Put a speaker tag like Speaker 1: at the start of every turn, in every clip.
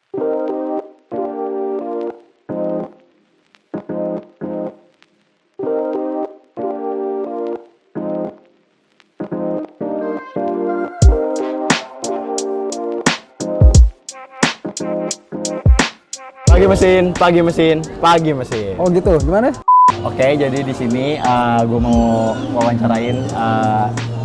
Speaker 1: Pagi mesin.
Speaker 2: Oh gitu, gimana?
Speaker 1: Oke, jadi di sini gue mau wawancarain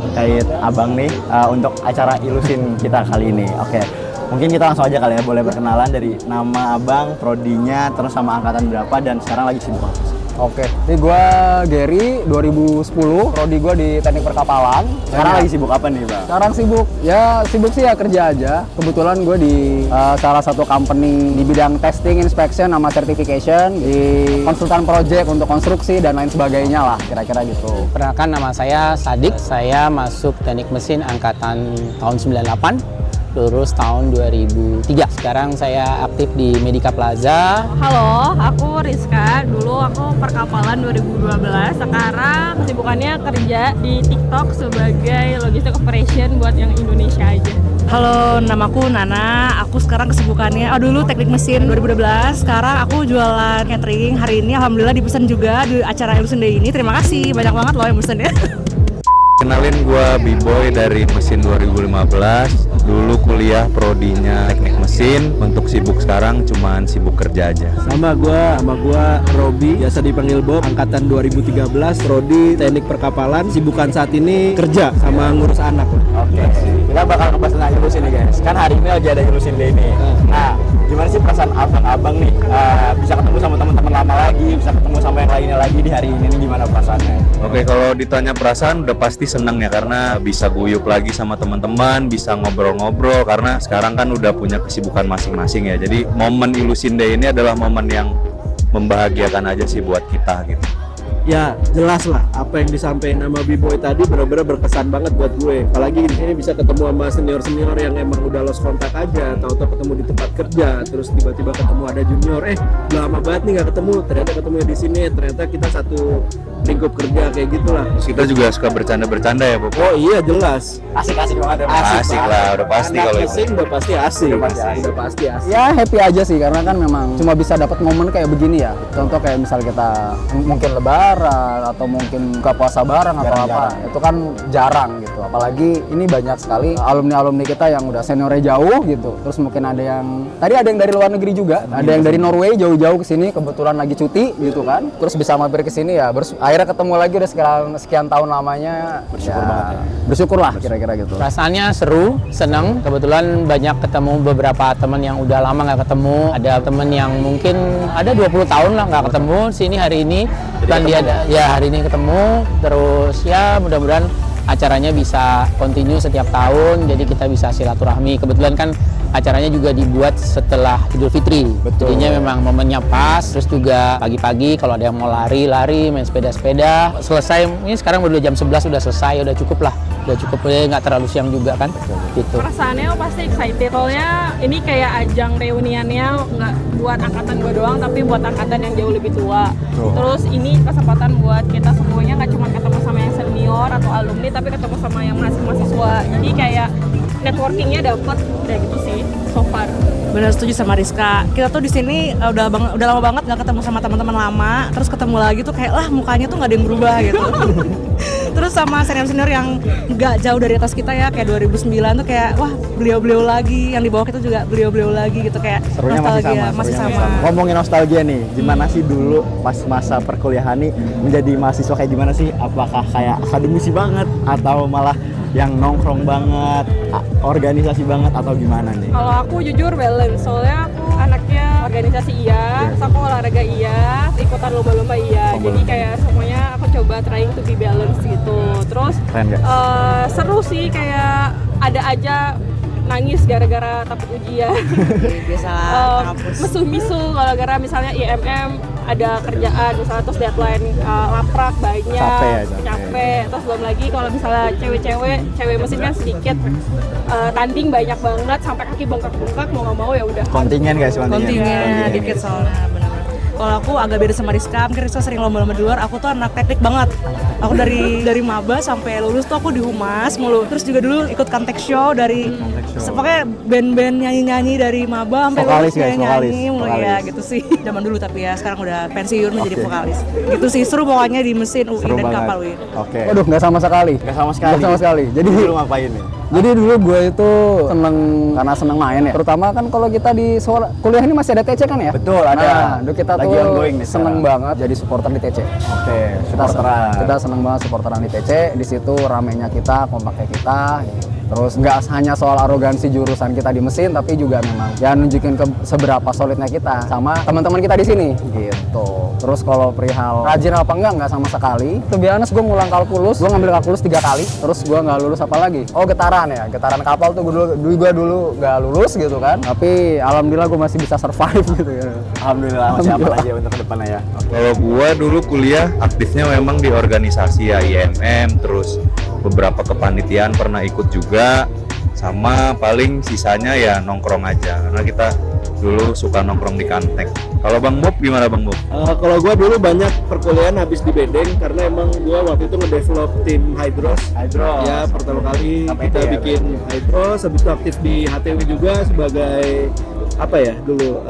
Speaker 1: terkait abang nih untuk acara Ilusin kita kali ini. Oke, mungkin kita langsung aja kali ya, boleh berkenalan dari nama abang, prodinya, terus sama angkatan berapa, dan sekarang lagi sibuk apa?
Speaker 2: Oke, ini gue Gary, 2010, prodi gue di teknik perkapalan.
Speaker 1: Sekarang lagi sibuk apa nih bang?
Speaker 2: Sekarang sibuk sih ya kerja aja. Kebetulan gue di salah satu company di bidang testing, inspection, sama certification, di konsultan project untuk konstruksi dan lain sebagainya lah, kira-kira gitu.
Speaker 3: Perkenalkan, nama saya Sadik, saya masuk teknik mesin angkatan tahun 98, lulus tahun 2003. Sekarang saya aktif di Medika Plaza.
Speaker 4: Halo, aku Rizka. Dulu aku perkapalan 2012. Sekarang kesibukannya kerja di TikTok sebagai logistic operation buat yang Indonesia aja.
Speaker 5: Halo, namaku Nana. Aku sekarang kesibukannya, dulu teknik mesin 2012. Sekarang aku jualan catering. Hari ini alhamdulillah dipesan juga di acara Ilusin Day ini. Terima kasih, banyak banget loh yang pesen ya.
Speaker 6: Kenalin, gue B-Boy dari mesin 2015. Dulu kuliah prodinya teknik mesin, untuk sibuk sekarang cuman sibuk kerja aja.
Speaker 7: Sama gua Robi, biasa dipanggil Bob, angkatan 2013, prodi teknik perkapalan. Sibukan saat ini kerja sama ngurus anak.
Speaker 1: Oke, kita bakal ngebahas tentang Ilusin nih guys. Kan hari ini lagi ada Ilusin Day nih. Nah, gimana sih perasaan abang-abang nih bisa ketemu sama teman-teman lama lagi, bisa ketemu sama yang lainnya lagi di hari ini nih, gimana perasaannya?
Speaker 6: Oke, kalau ditanya perasaan udah pasti seneng ya, karena bisa guyup lagi sama teman-teman, bisa ngobrol-ngobrol, karena sekarang kan udah punya kesibukan masing-masing ya. Jadi momen Ilusin Day ini adalah momen yang membahagiakan aja sih buat kita gitu.
Speaker 7: Ya jelas lah, apa yang disampaikan sama B-Boy tadi benar-benar berkesan banget buat gue. Apalagi di sini bisa ketemu sama senior-senior yang emang udah lost kontak aja, tahu-tahu ketemu di tempat kerja, terus tiba-tiba ketemu ada junior, udah lama banget nih nggak ketemu, ternyata ketemu di sini, ternyata kita satu lingkup kerja kayak gitulah.
Speaker 6: Terus kita juga suka bercanda-bercanda ya, Bob.
Speaker 7: Oh iya jelas.
Speaker 1: Asik-asik banget ya.
Speaker 6: Asik lah, udah pasti kalau itu.
Speaker 7: Udah pasti asik. Udah pasti asik.
Speaker 2: Ya happy aja sih, karena kan memang cuma bisa dapat momen kayak begini ya. Contoh kayak misal kita mungkin lebaran atau mungkin buka puasa bareng atau apa, itu kan jarang gitu. Apalagi ini banyak sekali alumni-alumni kita yang udah seniornya jauh gitu. Terus mungkin ada yang dari luar negeri juga, ada yang dari Norway jauh-jauh ke sini kebetulan lagi cuti gitu kan. Terus bisa mampir ke sini ya, akhirnya ketemu lagi udah sekian tahun lamanya. Bersyukur banget ya. Bersyukur lah kira-kira gitu.
Speaker 3: Perasaannya seru, seneng. Kebetulan banyak ketemu beberapa teman yang udah lama nggak ketemu. Ada teman yang mungkin ada 20 tahun lah nggak ketemu. Sini hari ini dan dia hari ini ketemu. Terus ya mudah-mudahan acaranya bisa continue setiap tahun, jadi kita bisa silaturahmi. Kebetulan kan acaranya juga dibuat setelah Idul Fitri.
Speaker 1: Betul.
Speaker 3: Jadinya memang momennya pas. Terus juga pagi-pagi kalau ada yang mau lari, main sepeda-sepeda. Selesai, ini sekarang udah jam 11 udah selesai, udah cukup lah. Udah cukup, nggak terlalu siang juga kan. Gitu.
Speaker 4: Perasaannya pasti excited. Soalnya ini kayak ajang reuniannya nggak buat angkatan gue doang, tapi buat angkatan yang jauh lebih tua. Terus ini kesempatan buat kita semuanya nggak cuma ketemu sama yang senior atau alumni, tapi ketemu sama yang mahasiswa. Jadi kayak networkingnya dapet, udah gitu sih so far.
Speaker 5: Benar, setuju sama Rizka. Kita tuh di sini udah lama banget nggak ketemu sama teman-teman lama. Terus ketemu lagi tuh kayak mukanya tuh nggak ada yang berubah gitu. Terus sama senior-senior yang nggak jauh dari atas kita ya, kayak 2009 tuh kayak beliau-beliau lagi, yang di bawah kita juga beliau-beliau lagi gitu, kayak
Speaker 1: Serunya
Speaker 5: nostalgia
Speaker 1: masih
Speaker 5: sama.
Speaker 1: Ngomongin nostalgia nih, gimana sih dulu pas masa perkuliahan nih menjadi mahasiswa kayak gimana sih? Apakah kayak akademisi banget atau malah yang nongkrong banget, organisasi banget, atau gimana nih?
Speaker 4: Kalau aku jujur balance, soalnya aku anaknya organisasi iya, terus aku olahraga iya, ikutan lomba-lomba iya. Jadi kayak semuanya aku coba trying to be balance gitu. Terus seru sih, kayak ada aja nangis gara-gara takut ujian.
Speaker 5: Biasalah
Speaker 4: Mesu-misu gara-gara misalnya IMM ada kerjaan misalnya, terus deadline laprak banyak, capek. Terus belum lagi kalau misalnya cewek mesin kan sedikit, tanding banyak banget sampai kaki bengkak-bengkak, mau nggak mau ya udah.
Speaker 1: Kontingen guys,
Speaker 5: kontingen dikit soalnya benar-benar. Kalau aku agak beda sama Rizka, mungkin Rizka sering lomba-lomba di luar, aku tuh anak teknik banget. Aku dari maba sampai lulus tuh aku di Humas mulu. Terus juga dulu ikut Kantek Show dari pokoknya band-band nyanyi-nyanyi dari maba sampai
Speaker 1: Vokalis,
Speaker 5: lulus
Speaker 1: guys,
Speaker 5: nyanyi mulu
Speaker 1: vokalis.
Speaker 5: ya gitu sih. Zaman dulu tapi ya sekarang udah pensiun menjadi vokalis. Gitu sih, seru pokoknya di mesin UI
Speaker 1: Seru
Speaker 5: dan
Speaker 1: banget.
Speaker 5: kapal UI.
Speaker 1: Oke.
Speaker 2: Waduh, nggak sama sekali.
Speaker 1: Nggak sama sekali.
Speaker 2: Nggak sama sekali.
Speaker 1: Jadi
Speaker 2: Jadi
Speaker 1: lu ngapain nih?
Speaker 2: Jadi dulu gue itu karena seneng main ya. Terutama kan kalau kita di kuliah ini masih ada TC kan ya?
Speaker 1: Betul, ada.
Speaker 2: Nah, dulu kita
Speaker 1: Lagi
Speaker 2: tuh
Speaker 1: ongoing nih
Speaker 2: seneng
Speaker 1: sekarang.
Speaker 2: banget jadi supporter di TC.
Speaker 1: Oke,
Speaker 2: Kita
Speaker 1: supporteran.
Speaker 2: kita seneng banget supporteran di TC. Di situ ramenya kita, kompaknya kita. Gitu. Terus nggak hanya soal arogansi jurusan kita di mesin, tapi juga memang ya nunjukin seberapa solidnya kita sama teman-teman kita di sini. Gitu. Terus kalau perihal rajin apa enggak sama sekali. To be honest, gue ngulang kalkulus, gue ngambil kalkulus 3 kali, terus gue nggak lulus apa lagi? Oh, getaran ya, getaran kapal tuh gue dulu nggak lulus gitu kan. Tapi alhamdulillah gue masih bisa survive gitu ya.
Speaker 1: Alhamdulillah masih aman aja untuk kedepannya ya.
Speaker 6: Kalau gua dulu kuliah aktifnya memang di organisasi ya, IMM, terus beberapa kepanitiaan pernah ikut juga, sama paling sisanya ya nongkrong aja karena kita dulu suka nongkrong di Kantek. Kalau Bang Bob gimana Bang Bob?
Speaker 7: Kalau gua dulu banyak perkuliahan habis di Bedeng karena emang gua waktu itu ngedevelop tim Hydros. Ya, pertama kali
Speaker 1: Apa
Speaker 7: kita
Speaker 1: itu ya,
Speaker 7: bikin Hydros, habis itu aktif di HTW juga sebagai apa ya dulu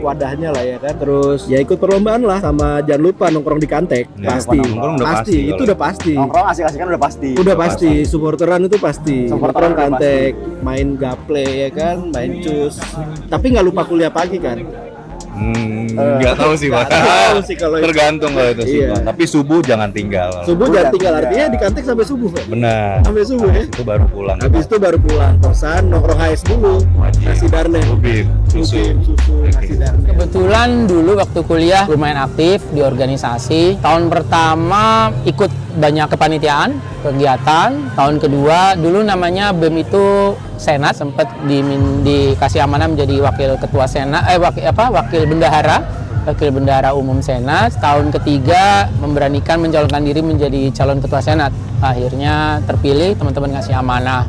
Speaker 7: wadahnya lah ya kan. Terus ya ikut perlombaan lah, sama jangan lupa nongkrong di Kantek.
Speaker 6: Ya,
Speaker 7: Pasti.
Speaker 6: nongkrong udah pasti
Speaker 7: Itu
Speaker 6: kalau-
Speaker 7: udah pasti.
Speaker 1: Nongkrong asik-asikan udah pasti.
Speaker 7: Udah pasti, supporteran itu pasti.
Speaker 1: Supporteran
Speaker 7: Nongkrong
Speaker 1: udah
Speaker 7: Kantek, main gaple ya kan, main cus. Tapi nggak lupa kuliah pagi kan.
Speaker 6: Nggak tahu sih Pak.
Speaker 7: Nggak tahu sih kalau itu.
Speaker 6: Tergantung kalau itu sih
Speaker 7: Iya.
Speaker 6: Pak. Tapi subuh jangan tinggal.
Speaker 7: Subuh jangan tinggal, artinya di Kantek sampai subuh.
Speaker 6: Benar.
Speaker 7: Sampai subuh ya.
Speaker 6: Itu baru pulang.
Speaker 7: Habis itu baru pulang kosan, nongkrong HS dulu,
Speaker 6: Wajib.
Speaker 7: nasi darne,
Speaker 6: Ubin, susu.
Speaker 7: susu, nasi darne.
Speaker 3: Kebetulan dulu waktu kuliah lumayan aktif di organisasi. Tahun pertama ikut banyak kepanitiaan, kegiatan. Tahun kedua dulu namanya BEM itu Senat, sempat dikasih amanah menjadi wakil ketua Senat, wakil bendahara umum Senat. Tahun ketiga memberanikan mencalonkan diri menjadi calon ketua Senat. Akhirnya terpilih, teman-teman ngasih amanah.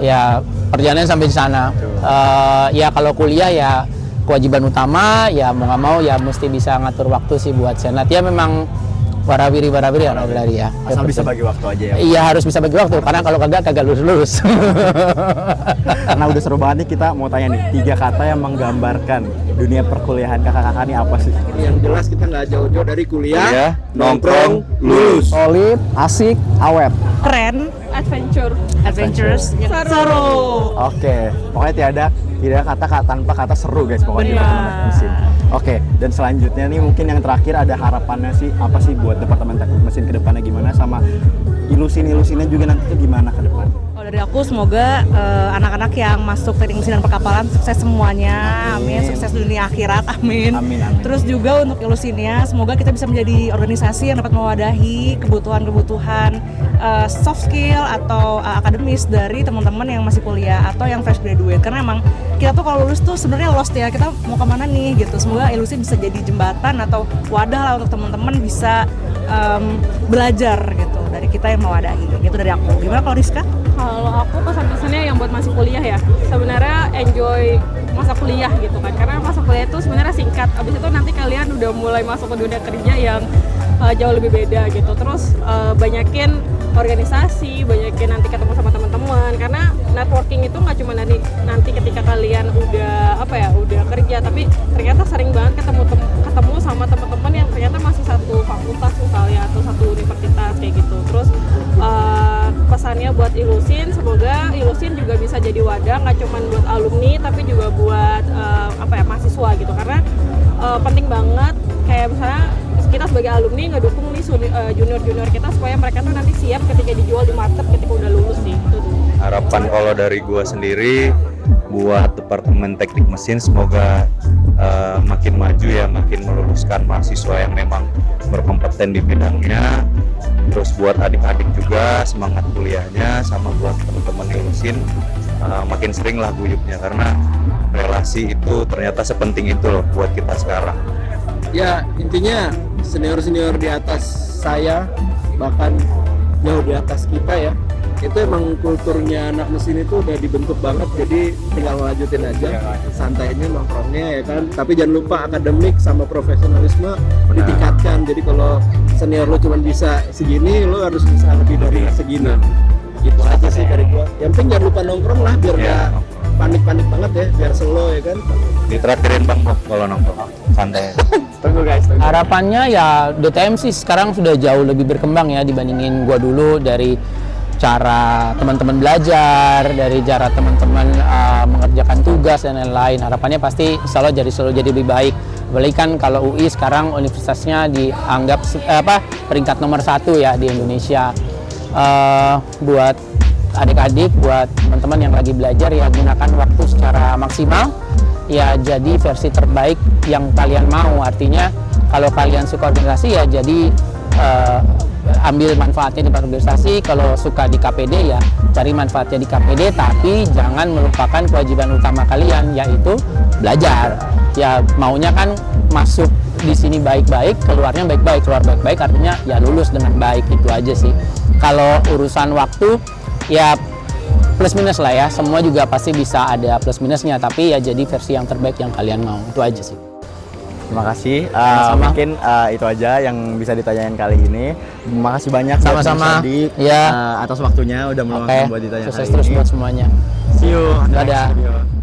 Speaker 3: Ya perjalanan sampai di sana. Ya kalau kuliah ya kewajiban utama ya mau nggak mau ya mesti bisa ngatur waktu sih buat Senat. Ya memang warawiri ya.
Speaker 1: Asal bisa bagi waktu aja ya.
Speaker 3: Iya harus bisa bagi waktu karena kalau kagak lulus.
Speaker 1: Karena udah seru banget nih, kita mau tanya nih 3 kata yang menggambarkan dunia perkuliahan kakak-kakak nih apa sih?
Speaker 7: Yang jelas kita nggak jauh-jauh dari kuliah,
Speaker 6: Kuliah, nongkrong, lulus.
Speaker 2: Solid, asik, awet.
Speaker 5: Keren,
Speaker 4: Adventure.
Speaker 5: adventurous, seru.
Speaker 1: Oke, pokoknya tidak kata tanpa kata seru guys pokoknya di
Speaker 5: Benar.
Speaker 1: Departemen Mesin. Oke, dan selanjutnya nih mungkin yang terakhir ada harapannya sih apa sih buat Departemen Teknik Mesin ke depannya gimana, sama ilusin-ilusinnya juga nanti tuh gimana ke depan?
Speaker 5: Kalau dari aku semoga anak-anak yang masuk teknik mesin dan perkapalan sukses semuanya, amin. Sukses dunia akhirat, amin.
Speaker 1: Amin, amin.
Speaker 5: Terus juga untuk ilusinnya, semoga kita bisa menjadi organisasi yang dapat mewadahi kebutuhan-kebutuhan soft skill atau akademis dari teman-teman yang masih kuliah atau yang fresh graduate. Karena emang kita tuh kalau lulus tuh sebenarnya lost ya, kita mau kemana nih gitu. Semoga ilusi bisa jadi jembatan atau wadah lah untuk teman-teman bisa belajar gitu dari kita yang mewadahi. Gitu dari aku. Gimana kalau Rizka?
Speaker 4: Kalau aku pesan-pesannya yang buat masih kuliah ya, sebenarnya enjoy masa kuliah gitu kan, karena masa kuliah itu sebenarnya singkat. Abis itu nanti kalian udah mulai masuk ke dunia kerja yang jauh lebih beda gitu. Terus banyakin organisasi, banyakin nanti ketemu sama teman-teman, karena networking itu nggak cuma nanti ketika kalian udah udah kerja, tapi ternyata sering banget ketemu sama teman-teman yang ternyata masih satu fakultas misalnya atau satu universitas kayak gitu. Terus pesannya buat Ilusin, semoga Ilusin juga bisa jadi wadah nggak cuma buat alumni tapi juga buat mahasiswa gitu, karena penting banget kayak misalnya kita sebagai alumni ngedukung nih junior-junior kita supaya mereka tuh nanti siap ketika dijual di market ketika udah lulus sih. Itu tuh.
Speaker 6: Harapan kalau dari gua sendiri buat Departemen Teknik Mesin semoga makin maju ya, makin meluluskan mahasiswa yang memang berkompeten di bidangnya. Terus buat adik-adik juga semangat kuliahnya, sama buat teman-teman Ilusin makin sering lah guyupnya, karena relasi itu ternyata sepenting itu loh buat kita sekarang.
Speaker 7: Ya intinya senior-senior di atas saya, bahkan jauh di atas kita ya, itu emang kulturnya anak mesin itu udah dibentuk banget, jadi tinggal lanjutin aja santainya nongkrongnya ya kan, tapi jangan lupa akademik sama profesionalisme ditingkatkan. Jadi kalau senior lo cuma bisa segini, lo harus bisa lebih dari segini. Gitu aja sih dari gua. Yang penting jangan lupa nongkrong lah biar nggak panik-panik banget ya, biar slow ya kan.
Speaker 6: Ditraktirin Bang Bob kalau nongkrong santai.
Speaker 1: Tunggu guys, tunggu.
Speaker 3: Harapannya ya DTM sih sekarang sudah jauh lebih berkembang ya dibandingin gua dulu, dari cara teman-teman belajar, dari cara teman-teman mengerjakan tugas dan lain-lain. Harapannya pasti selalu jadi lebih baik. Apalagi kan kalau UI sekarang universitasnya dianggap peringkat nomor 1 ya di Indonesia. Buat adik-adik, buat teman-teman yang lagi belajar ya gunakan waktu secara maksimal. Ya jadi versi terbaik yang kalian mau. Artinya kalau kalian suka organisasi ya jadi ambil manfaatnya di organisasi. Kalau suka di KPD ya cari manfaatnya di KPD, tapi jangan melupakan kewajiban utama kalian yaitu belajar. Ya maunya kan masuk di sini baik-baik, keluarnya baik-baik. Keluar baik-baik artinya ya lulus dengan baik, itu aja sih. Kalau urusan waktu ya plus minus lah ya, semua juga pasti bisa ada plus minusnya, tapi ya jadi versi yang terbaik yang kalian mau, itu aja sih.
Speaker 1: Terima kasih.
Speaker 3: Sama-sama.
Speaker 1: Mungkin itu aja yang bisa ditanyain kali ini. Terima kasih banyak buat
Speaker 3: Sama-sama.
Speaker 1: Mas Adi,
Speaker 3: Ya.
Speaker 1: atas waktunya udah meluangkan buat ditanya
Speaker 3: Sukses
Speaker 1: kali
Speaker 3: terus
Speaker 1: ini.
Speaker 3: buat semuanya.
Speaker 1: See you. on the next
Speaker 3: Dadah.
Speaker 1: video.